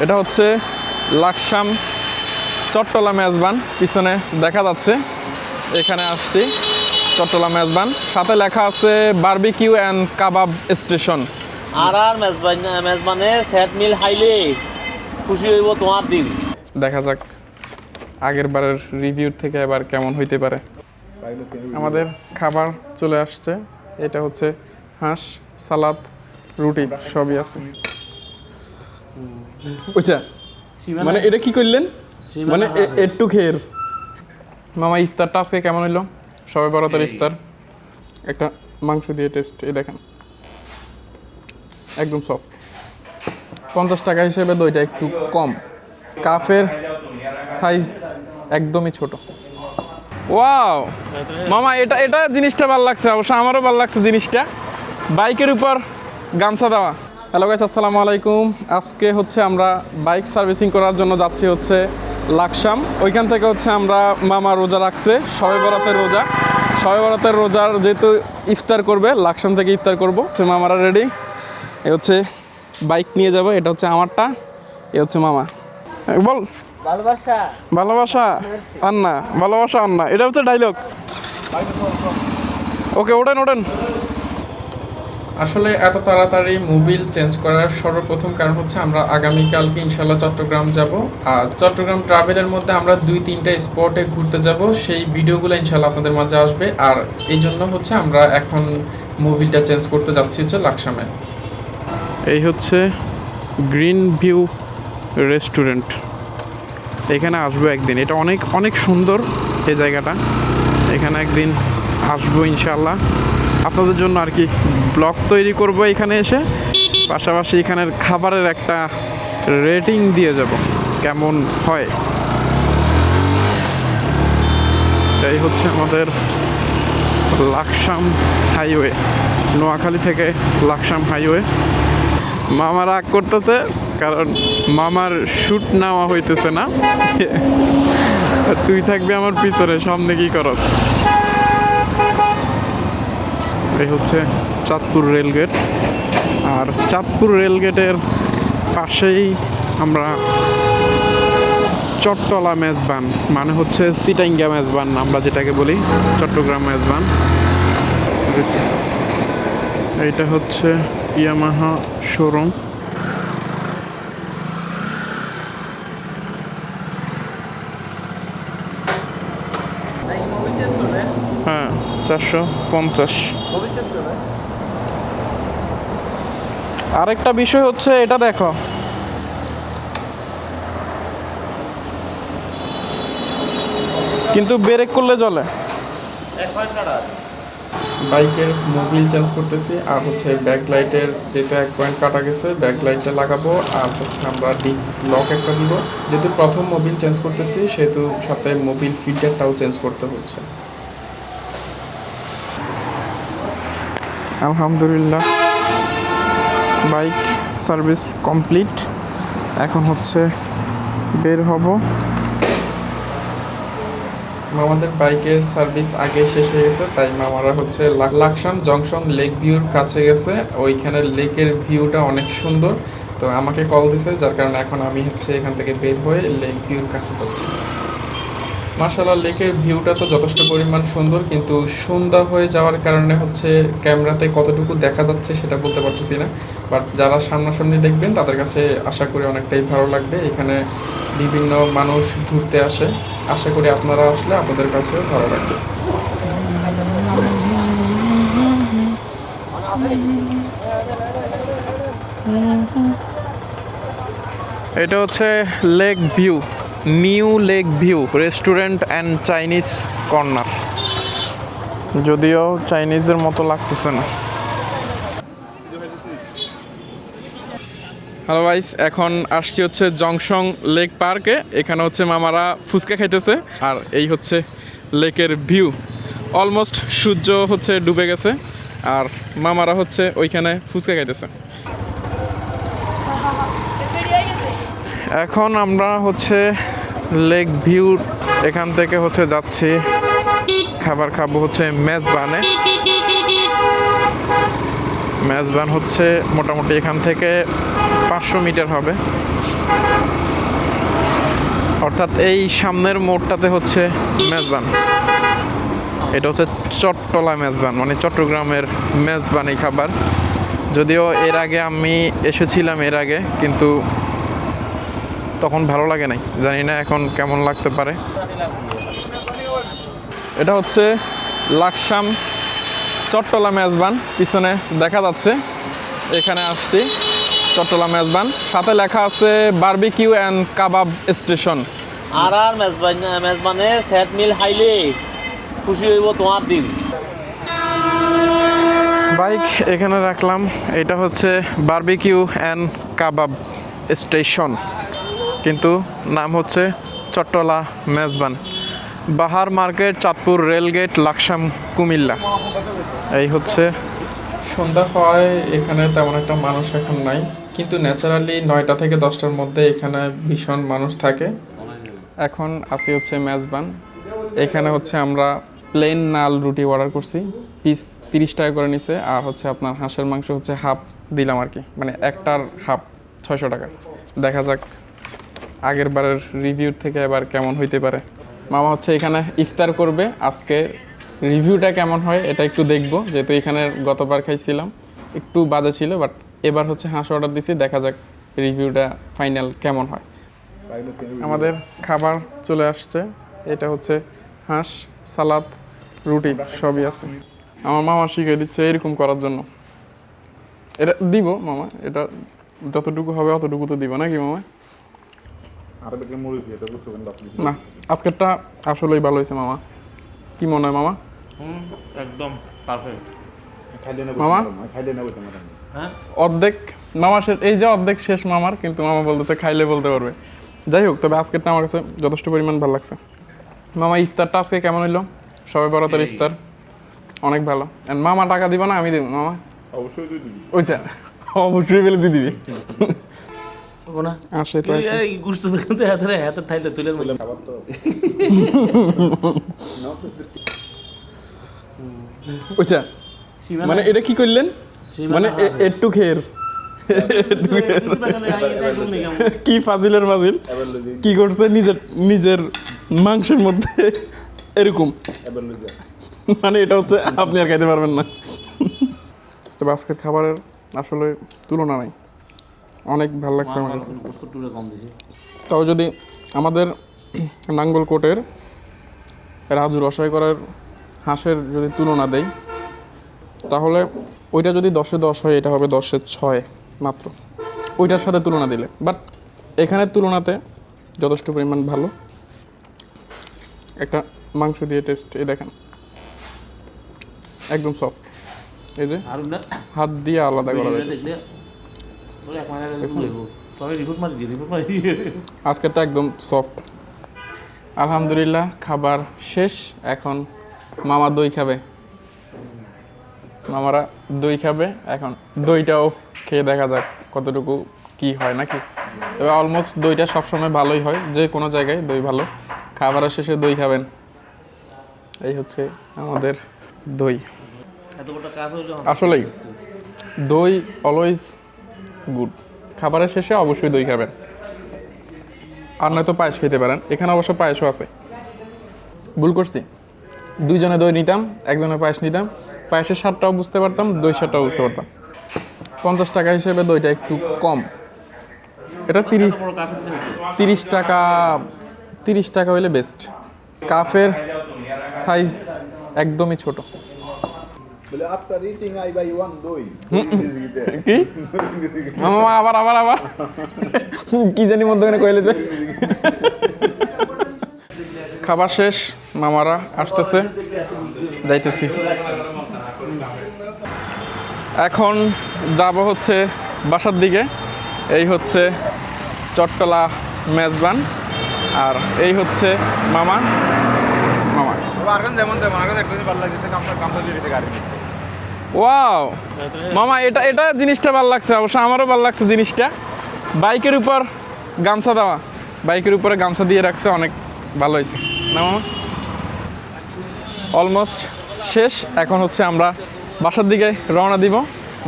এটা হচ্ছে লাকসাম চট্টলা মেজবান, পিছনে দেখা যাচ্ছে। এখানে আসছি চট্টলা মেজবান, সাথে লেখা আছে বারবিকিউ অ্যান্ড কাবাব স্টেশন। আর মেজবানে সেট মিল হাইলে খুশি হইব তোমার দিন। দেখা যাক আগের বারের রিভিউর থেকে এবার কেমন হইতে পারে। আমাদের খাবার চলে আসছে। এটা হচ্ছে হাঁস, সালাদ, রুটি সবই আছে। বুঝছা মানে এটা কি করলেন, মানে একটু খেয়ের। মামা ইফতারটা আজকে কেমন হইলো? সবাই বরাতের ইফতার। একটা মাংস দিয়ে টেস্ট, এই দেখেন একদম সফট। 50 টাকা হিসেবে দইটা একটু কম। কাফের সাইজ একদমই ছোট। ওয়াও মামা, এটা এটা জিনিসটা ভালো লাগছে, অবশ্য আমারও ভালো লাগছে জিনিসটা। বাইকের উপর গামছা দেওয়া। হ্যালো গাইস, আসসালামু আলাইকুম। আজকে হচ্ছে আমরা বাইক সার্ভিসিং করার জন্য যাচ্ছি হচ্ছে লাকসাম। ওইখান থেকে হচ্ছে আমরা মামা রোজা রাখছে, শবে বরাতের রোজা। শবে বরাতের রোজার যেহেতু ইফতার করবে, লাকসাম থেকে ইফতার করবো। মামারা রেডি। এ হচ্ছে বাইক নিয়ে যাবো, এটা হচ্ছে আমারটা, এ হচ্ছে মামা। বল ভালোবাসা ভালোবাসা আন্না, ভালোবাসা আন্না, এটা হচ্ছে ডায়লগ। ওকে, ওঠেন ওঠেন। আসলে এত তাড়াতাড়ি মোবিল চেঞ্জ করার সর্বপ্রথম কারণ হচ্ছে আমরা আগামীকালকে ইনশাল্লাহ চট্টগ্রাম যাব। আর চট্টগ্রাম ট্রাভেলের মধ্যে আমরা 2-3টা স্পটে ঘুরতে যাব, সেই ভিডিওগুলো ইনশাল্লাহ আপনাদের মাঝে আসবে। আর এই জন্য হচ্ছে আমরা এখন মোবিলটা চেঞ্জ করতে যাচ্ছি হচ্ছে লাকসামে। এই হচ্ছে গ্রিন ভিউ রেস্টুরেন্ট, এখানে আসবো একদিন। এটা অনেক অনেক সুন্দর এই জায়গাটা, এখানে একদিন আসবো ইনশাল্লাহ। আপনাদের জন্য আর কি ব্লগ তৈরি করব এখানে এসে, পাশাপাশি এখানের খাবারের একটা রেটিং দিয়ে যাব কেমন হয়। এই হচ্ছে আমাদের লাকসাম হাইওয়ে, নোয়াখালী থেকে লাকসাম হাইওয়ে। মামা রাগ করতেছে কারণ মামার শ্যুট নেওয়া হইতেছে না। তুই থাকবি আমার পিছনে, সামনে কি করস। এই হচ্ছে চাঁদপুর রেলগেট, আর চাঁদপুর রেলগেটের পাশেই আমরা চট্টলা মেজবান, মানে হচ্ছে সিটাঙ্গা মেজবান আমরা যেটাকে বলি, চট্টগ্রাম মেজবান। এইটা হচ্ছে ইয়ামাহা শোরুম। হ্যাঁ, 450। আরেকটা বিষয় হচ্ছে এটা দেখো, কিন্তু ব্রেক করলে চলে। বাইকের মোবিল চেঞ্জ করতেছি, আর হচ্ছে ব্যাক লাইটের যেটা 1 পয়েন্ট কাটা গেছে, ব্যাক লাইটটা লাগাবো। আর হচ্ছে আমরা ডিস্ক লক একটা দিব, যেহেতু প্রথম মোবিল চেঞ্জ করতেছি সেহেতু সাথে মোবিল ফিল্টারটাও চেঞ্জ করতে হচ্ছে। আলহামদুলিল্লাহ বাইক সার্ভিস কমপ্লিট। এখন হচ্ছে বের হব। মামাদের বাইকের সার্ভিস আগে শেষ হয়ে গেছে, তাই মামারা হচ্ছে লাকসাম জংশন লেক ভিউর কাছে গেছে। ওইখানে লেকের ভিউটা অনেক সুন্দর, তো আমাকে কল দিছে, যার কারণে এখন আমি হচ্ছে এখান থেকে বের হয়ে লেক ভিউর কাছে যাচ্ছি। মাশাআল্লাহ লেকের ভিউটা তো যথেষ্ট পরিমাণ সুন্দর, কিন্তু সন্ধ্যা হয়ে যাওয়ার কারণে হচ্ছে ক্যামেরাতে কতটুকু দেখা যাচ্ছে সেটা বলতে পারতেছি না। বাট যারা সামনাসামনি দেখবেন তাদের কাছে আশা করি অনেকটাই ভালো লাগবে। এখানে বিভিন্ন মানুষ ঘুরতে আসে, আশা করি আপনারা আসলে আপনাদের কাছেও ভালো লাগবে। এটা হচ্ছে lake view, new lake view restaurant and Chinese corner, যদিও চাইনিজের মতো লাগতেছে না। হ্যালো গাইস, এখন আসছি হচ্ছে জংশন লেক পার্কে। এখানে হচ্ছে মামারা ফুচকা খাইতেছে, আর এই হচ্ছে লেকের ভিউ। অলমোস্ট সূর্য হচ্ছে ডুবে গেছে, আর মামারা হচ্ছে ওইখানে ফুচকা খাইতেছে। এখন আমরা হচ্ছে লেক ভিউ এখান থেকে হচ্ছে যাচ্ছি খাবার খাবো হচ্ছে মেজবানে। মেজবান হচ্ছে মোটামুটি এখান থেকে 500 মিটার হবে। অর্থাৎ এই সামনের মোড়টাতে হচ্ছে মেজবান। এটা হচ্ছে চট্টলা মেজবান, মানে চট্টগ্রামের মেজবান এই খাবার। যদিও এর আগে আমি এসেছিলাম এর আগে, কিন্তু তখন ভালো লাগে নাই, জানি না এখন কেমন লাগতে পারে। এটা হচ্ছে লাকসাম চট্টলা মেজবান, পিছনে দেখা যাচ্ছে। এখানে আসছি চট্টলা মেজবান, সাথে লেখা আছে বারবিকিউ অ্যান্ড কাবাব স্টেশন। আর মেজবানে সেট মিল হাইলে খুশি হইব তোমার দিন। বাইক এখানে রাখলাম। এটা হচ্ছে বারবিকিউ অ্যান্ড কাবাব স্টেশন, কিন্তু নাম হচ্ছে চট্টলা মেজবান। বাহার মার্কেট, চাঁদপুর রেলগেট, লাকসাম, কুমিল্লা। এই হচ্ছে সন্ধ্যা হওয়ায় এখানে তেমন একটা মানুষ এখন নাই, কিন্তু ন্যাচারালি 9টা থেকে 10টার মধ্যে এখানে ভীষণ মানুষ থাকে। এখন আসি হচ্ছে মেজবান। এখানে হচ্ছে আমরা প্লেন নাল রুটি অর্ডার করছি, পিস 30 টাকা করে নিছে। আর হচ্ছে আপনার হাঁসের মাংস হচ্ছে হাফ দিলাম আর কি, মানে একটার হাফ 600 টাকা। দেখা যাক আগের বারের রিভিউর থেকে এবার কেমন হইতে পারে। মামা হচ্ছে এখানে ইফতার করবে, আজকে রিভিউটা কেমন হয় এটা একটু দেখবো, যেহেতু এখানে গতবার খাইছিলাম একটু বাজে ছিল, বাট এবার হচ্ছে হাঁস অর্ডার দিছি, দেখা যাক রিভিউটা ফাইনাল কেমন হয়। আমাদের খাবার চলে আসছে, এটা হচ্ছে হাঁস, সালাদ, রুটি সবই আছে। আমার মামা শিখিয়ে দিচ্ছে এরকম করার জন্য। এটা দিব মামা, এটা যতটুকু হবে অতটুকু তো দিব নাকি মামা? না, আজকেরটা আসলেই ভালো হয়েছে মামা। কি মনে হয় মামা? একদম পারফেক্ট মামা। হ্যাঁ অর্ধেক মামা শেষ, এই যে অর্ধেক শেষ মামার, কিন্তু মামা বলতেছে খাইলে বলতে পারবে। যাই হোক, তবে আজকেরটা আমার কাছে যথেষ্ট পরিমাণ ভালো লাগছে। মামা ইফতারটা আজকে কেমন হইলো? সবাই বরাতের ইফতার অনেক ভালো। And মামা টাকা দিব না আমি দিব? মামা অবশ্যই তুই দিবি। ওইটা অবশ্যই বলে দিয়ে দিবি। না আসে তো আছে। এই গুরুত্ব কিন্তু হাতে থাইলে তুলে খাবার তো ওইটা মানে এটা কি করলেন? মানে একটু খের কি ফাজিলের ফাজিল কি করছে, নিজের নিজের মাংসের মধ্যে এরকম, মানে এটা হচ্ছে আপনি আর খাইতে পারবেন না। তবে আজকের খাবারের আসলে তুলনা নাই, অনেক ভালো লাগছে আমার কাছে। তাও যদি আমাদের নাঙ্গলকোটের রাজু রসাই করার হাঁসের যদি তুলনা দেই, তাহলে ওইটা যদি 10-এ 10 হয়, এটা হবে 10-এ 6 মাত্র ওইটার সাথে তুলনা দিলে। বাট এখানের তুলনাতে যথেষ্ট পরিমাণ ভালো। একটা মাংস দিয়ে টেস্ট, এই দেখেন একদম সফট, এই যে হাত দিয়ে আলাদা করা যাচ্ছে। আজকেরটা একদম সফট। আলহামদুলিল্লাহ, খাবার শেষ। এখন মামা দই খাবে, মামারা দই খাবে। এখন দইটাও খেয়ে দেখা যাক কতটুকু কি হয় নাকি। তবে অলমোস্ট দইটা সবসময় ভালোই হয়, যে কোনো জায়গায় দই ভালো। খাবারের শেষে দই খাবেন, এই হচ্ছে আমাদের দই। আসলেই দই অলওয়েজ গুড। খাবারের শেষে অবশ্যই দই খাবেন, আর নয়তো পায়েস খেতে পারেন। এখানে অবশ্য পায়েসও আছে। ভুল করছি, 2 জনে দই নিতাম, 1 জনে পায়েস নিতাম। পায়েসের স্বাদটাও বুঝতে পারতাম, দই স্বাদটাও বুঝতে পারতাম। 50 টাকা হিসেবে দইটা একটু কম। এটা 30 টাকা, 30 টাকা হইলে বেস্ট। কাফের সাইজ একদমই ছোট। কি আবার আবার আবার কি জানি মধ্যখানে কইলে যে। খাবার শেষ, মামারা আসতেছে, যাইতেছি। এখন যাব হচ্ছে বাসার দিকে। এই হচ্ছে চট্টলা মেজবান, আর এই হচ্ছে মামা। মামা ওয়াও মামা, এটা এটা জিনিসটা ভালো লাগছে, অবশ্য আমারও ভালো লাগছে জিনিসটা। বাইকের উপর গামছা দেওয়া, বাইকের উপরে গামছা দিয়ে রাখছে, অনেক ভালো হয়েছে না মামা? অলমোস্ট শেষ। এখন হচ্ছে আমরা বাসার দিকে রওনা দিব।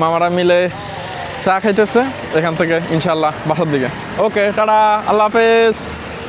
মামারা মিলে চা খাইতেছে এখান থেকে ইনশাল্লাহ বাসার দিকে। ওকে টাটা, আল্লাহ হাফেজ।